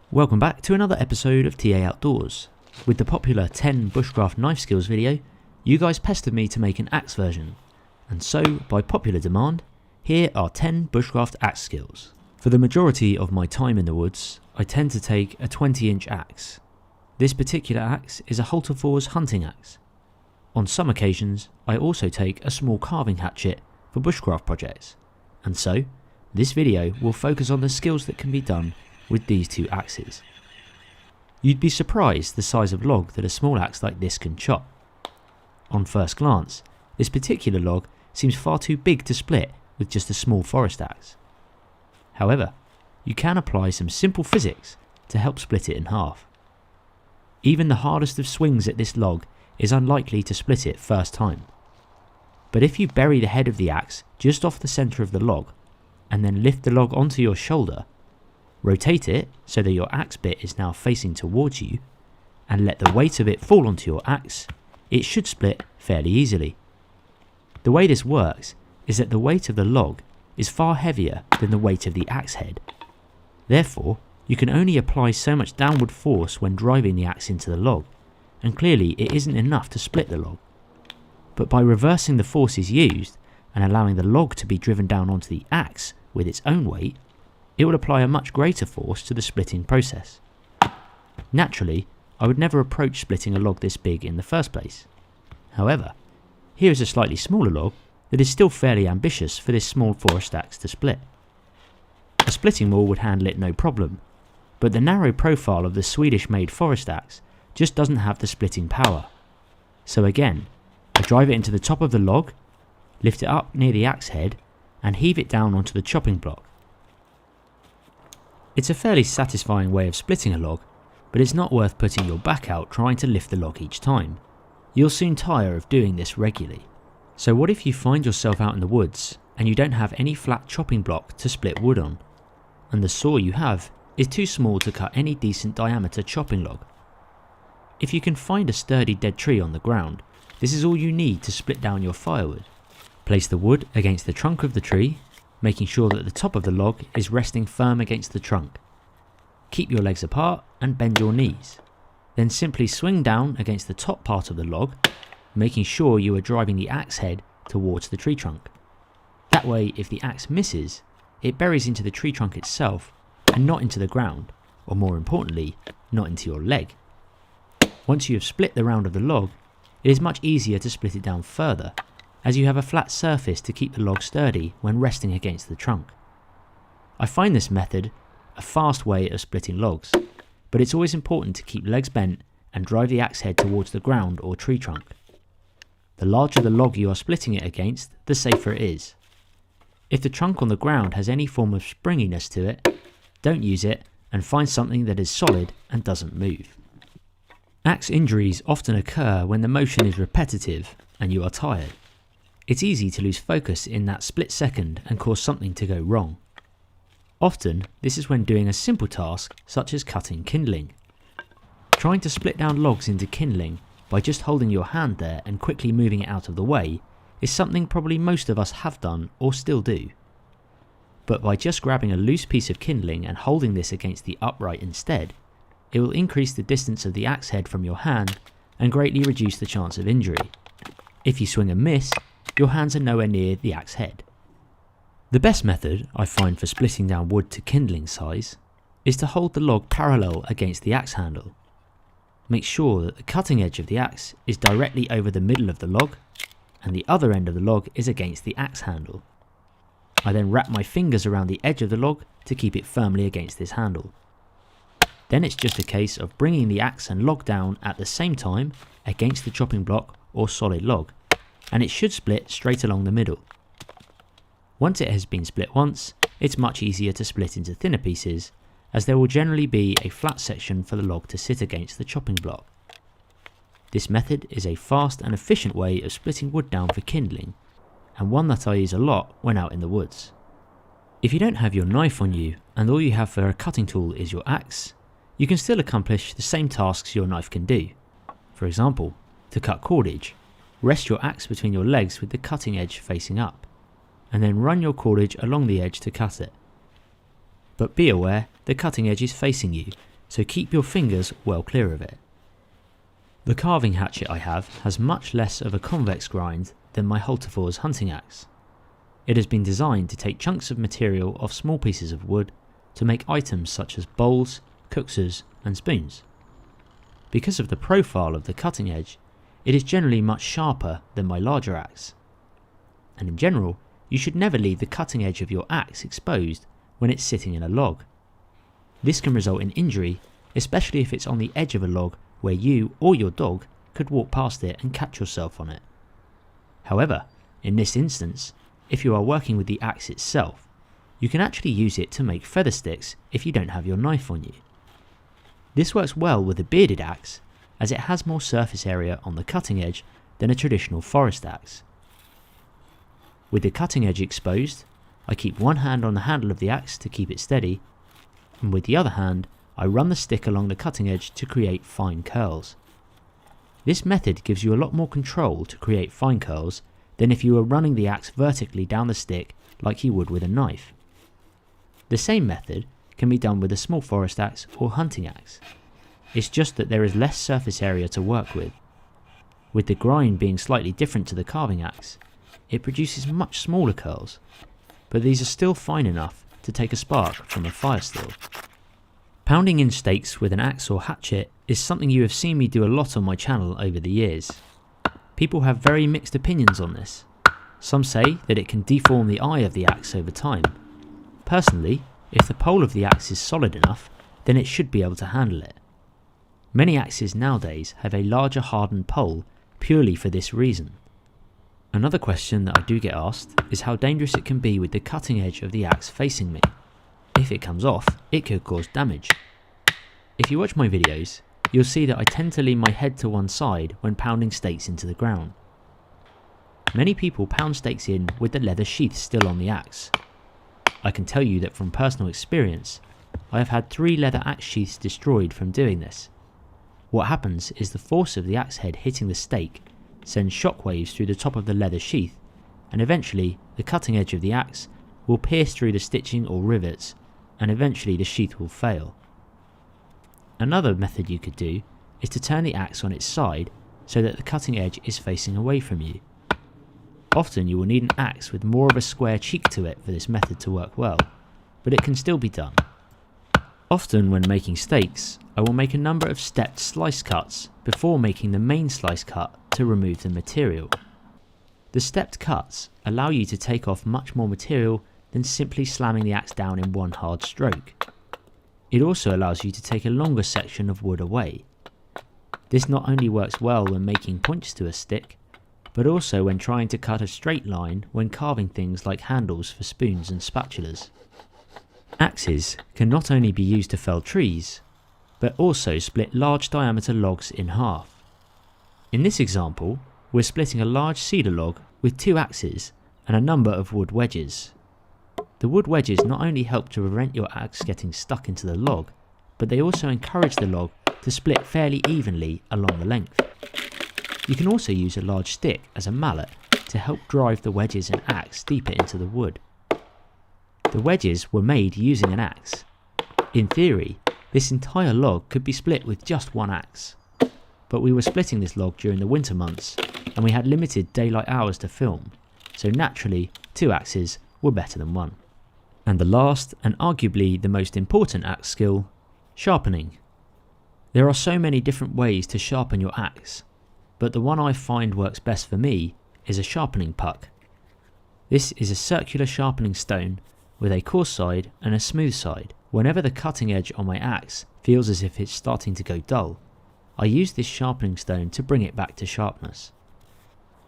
Welcome back to another episode of TA Outdoors. With the popular 10 Bushcraft knife skills video, you guys pestered me to make an axe version, and so, by popular demand, here are 10 Bushcraft axe skills. For the majority of my time in the woods, I tend to take a 20-inch axe. This particular axe is a Halterfor's hunting axe. On some occasions, I also take a small carving hatchet for bushcraft projects, and so, this video will focus on the skills that can be done with these two axes. You'd be surprised the size of log that a small axe like this can chop. On first glance, this particular log seems far too big to split with just a small forest axe. However, you can apply some simple physics to help split it in half. Even the hardest of swings at this log is unlikely to split it first time. But if you bury the head of the axe just off the centre of the log, and then lift the log onto your shoulder, rotate it so that your axe bit is now facing towards you, and let the weight of it fall onto your axe, it should split fairly easily. The way this works is that the weight of the log is far heavier than the weight of the axe head. Therefore, you can only apply so much downward force when driving the axe into the log, and clearly it isn't enough to split the log. But by reversing the forces used and allowing the log to be driven down onto the axe with its own weight, it will apply a much greater force to the splitting process. Naturally, I would never approach splitting a log this big in the first place. However, here is a slightly smaller log that is still fairly ambitious for this small forest axe to split. A splitting maul would handle it no problem, but the narrow profile of the Swedish-made forest axe just doesn't have the splitting power. So again, I drive it into the top of the log, lift it up near the axe head, and heave it down onto the chopping block. It's a fairly satisfying way of splitting a log, but it's not worth putting your back out trying to lift the log each time. You'll soon tire of doing this regularly. So what if you find yourself out in the woods and you don't have any flat chopping block to split wood on, and the saw you have is too small to cut any decent diameter chopping log? If you can find a sturdy dead tree on the ground, this is all you need to split down your firewood. Place the wood against the trunk of the tree, making sure that the top of the log is resting firm against the trunk. Keep your legs apart and bend your knees. Then simply swing down against the top part of the log, making sure you are driving the axe head towards the tree trunk. That way, if the axe misses, it buries into the tree trunk itself and not into the ground, or more importantly, not into your leg. Once you have split the round of the log, it is much easier to split it down further, as you have a flat surface to keep the log sturdy when resting against the trunk. I find this method a fast way of splitting logs, but it's always important to keep legs bent and drive the axe head towards the ground or tree trunk. The larger the log you are splitting it against, the safer it is. If the trunk on the ground has any form of springiness to it, don't use it and find something that is solid and doesn't move. Axe injuries often occur when the motion is repetitive and you are tired. It's easy to lose focus in that split second and cause something to go wrong. Often, this is when doing a simple task such as cutting kindling. Trying to split down logs into kindling by just holding your hand there and quickly moving it out of the way is something probably most of us have done or still do. But by just grabbing a loose piece of kindling and holding this against the upright instead, it will increase the distance of the axe head from your hand and greatly reduce the chance of injury. If you swing and miss, your hands are nowhere near the axe head. The best method I find for splitting down wood to kindling size is to hold the log parallel against the axe handle. Make sure that the cutting edge of the axe is directly over the middle of the log and the other end of the log is against the axe handle. I then wrap my fingers around the edge of the log to keep it firmly against this handle. Then it's just a case of bringing the axe and log down at the same time against the chopping block or solid log, and it should split straight along the middle. Once it has been split once, it's much easier to split into thinner pieces, as there will generally be a flat section for the log to sit against the chopping block. This method is a fast and efficient way of splitting wood down for kindling, and one that I use a lot when out in the woods. If you don't have your knife on you and all you have for a cutting tool is your axe, you can still accomplish the same tasks your knife can do. For example, to cut cordage, rest your axe between your legs with the cutting edge facing up, and then run your cordage along the edge to cut it. But be aware the cutting edge is facing you, so keep your fingers well clear of it. The carving hatchet I have has much less of a convex grind than my Hultifor's hunting axe. It has been designed to take chunks of material off small pieces of wood to make items such as bowls, cookers and spoons. Because of the profile of the cutting edge, it is generally much sharper than my larger axe. And in general, you should never leave the cutting edge of your axe exposed when it's sitting in a log. This can result in injury, especially if it's on the edge of a log where you or your dog could walk past it and catch yourself on it. However, in this instance, if you are working with the axe itself, you can actually use it to make feather sticks if you don't have your knife on you. This works well with a bearded axe, as it has more surface area on the cutting edge than a traditional forest axe. With the cutting edge exposed, I keep one hand on the handle of the axe to keep it steady, and with the other hand I run the stick along the cutting edge to create fine curls. This method gives you a lot more control to create fine curls than if you were running the axe vertically down the stick like you would with a knife. The same method can be done with a small forest axe or hunting axe. It's just that there is less surface area to work with. With the grind being slightly different to the carving axe, it produces much smaller curls, but these are still fine enough to take a spark from a fire still. Pounding in stakes with an axe or hatchet is something you have seen me do a lot on my channel over the years. People have very mixed opinions on this. Some say that it can deform the eye of the axe over time. Personally, if the pole of the axe is solid enough, then it should be able to handle it. Many axes nowadays have a larger hardened pole purely for this reason. Another question that I do get asked is how dangerous it can be with the cutting edge of the axe facing me. If it comes off, it could cause damage. If you watch my videos, you'll see that I tend to lean my head to one side when pounding stakes into the ground. Many people pound stakes in with the leather sheath still on the axe. I can tell you that from personal experience, I have had 3 leather axe sheaths destroyed from doing this. What happens is the force of the axe head hitting the stake sends shockwaves through the top of the leather sheath, and eventually the cutting edge of the axe will pierce through the stitching or rivets, and eventually the sheath will fail. Another method you could do is to turn the axe on its side so that the cutting edge is facing away from you. Often you will need an axe with more of a square cheek to it for this method to work well, but it can still be done. Often when making stakes, I will make a number of stepped slice cuts before making the main slice cut to remove the material. The stepped cuts allow you to take off much more material than simply slamming the axe down in one hard stroke. It also allows you to take a longer section of wood away. This not only works well when making points to a stick, but also when trying to cut a straight line when carving things like handles for spoons and spatulas. Axes can not only be used to fell trees, but also split large diameter logs in half. In this example, we're splitting a large cedar log with 2 axes and a number of wood wedges. The wood wedges not only help to prevent your axe getting stuck into the log, but they also encourage the log to split fairly evenly along the length. You can also use a large stick as a mallet to help drive the wedges and axe deeper into the wood. The wedges were made using an axe. In theory, this entire log could be split with just one axe, but we were splitting this log during the winter months and we had limited daylight hours to film, so naturally 2 axes were better than 1. And the last and arguably the most important axe skill, sharpening. There are so many different ways to sharpen your axe, but the one I find works best for me is a sharpening puck. This is a circular sharpening stone with a coarse side and a smooth side. Whenever the cutting edge on my axe feels as if it's starting to go dull, I use this sharpening stone to bring it back to sharpness.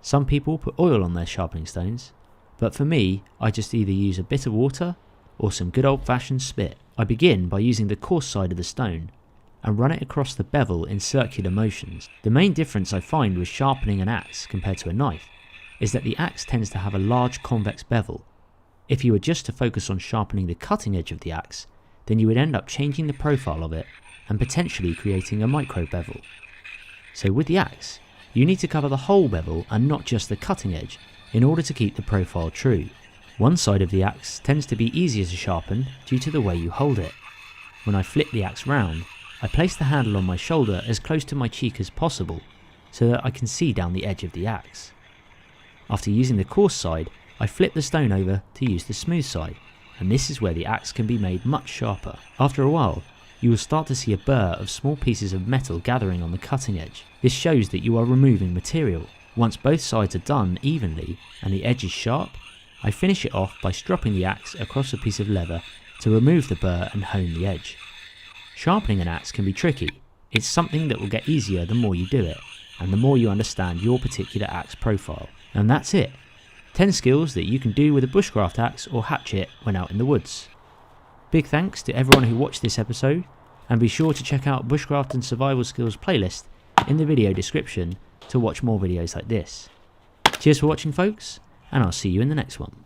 Some people put oil on their sharpening stones, but for me I just either use a bit of water or some good old fashioned spit. I begin by using the coarse side of the stone and run it across the bevel in circular motions. The main difference I find with sharpening an axe compared to a knife is that the axe tends to have a large convex bevel. If you were just to focus on sharpening the cutting edge of the axe, then you would end up changing the profile of it and potentially creating a micro bevel. So with the axe, you need to cover the whole bevel and not just the cutting edge in order to keep the profile true. One side of the axe tends to be easier to sharpen due to the way you hold it. When I flip the axe round, I place the handle on my shoulder as close to my cheek as possible so that I can see down the edge of the axe. After using the coarse side, I flip the stone over to use the smooth side, and this is where the axe can be made much sharper. After a while, you will start to see a burr of small pieces of metal gathering on the cutting edge. This shows that you are removing material. Once both sides are done evenly and the edge is sharp, I finish it off by stropping the axe across a piece of leather to remove the burr and hone the edge. Sharpening an axe can be tricky. It's something that will get easier the more you do it, and the more you understand your particular axe profile. And that's it. 10 skills that you can do with a bushcraft axe or hatchet when out in the woods. Big thanks to everyone who watched this episode, and be sure to check out Bushcraft and Survival Skills playlist in the video description to watch more videos like this. Cheers for watching folks, and I'll see you in the next one.